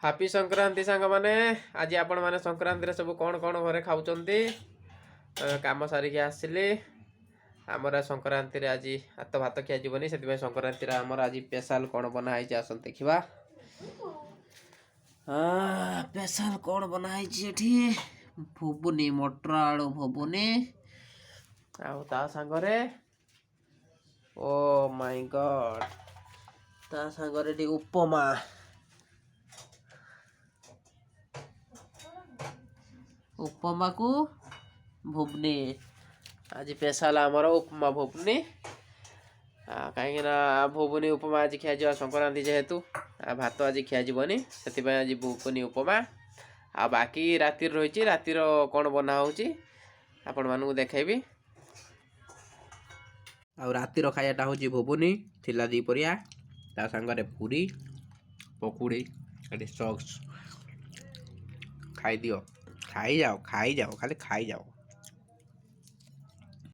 Happy Sankranti सांग मैंने आज आपण मैंने संक्रांति सब कौन कौन घरे खाऊंती कम सारिकी आसिली आमर संक्रांति आज हाथ भात खिया जीवनी से संक्रांति आमर आज स्पेशल कौन बनाई आस देखा स्पेशल कौन बनाई भुबुनी मटर आलू भुबुनी आ सांगरे ओ माय गॉड ता सांगरे उपमा उपमा को भुबनी आज स्पेशल आमर उपमा भुबनी कहीं भुबनी उपमा आज खिया जा संक्रांति जेहेतु भात आज खिया जीवनी से आज भुबनी उपमा आ बाकी रातिर रही रातिर कौन बना आपण मानू देखेबी आ रातिर खायाटा हूँ भुबनी थिला दी परिया ता संगरे पूरी पकुड़ी सॉक्स खाई दियो खाई जाओ खाली खाई जाओ।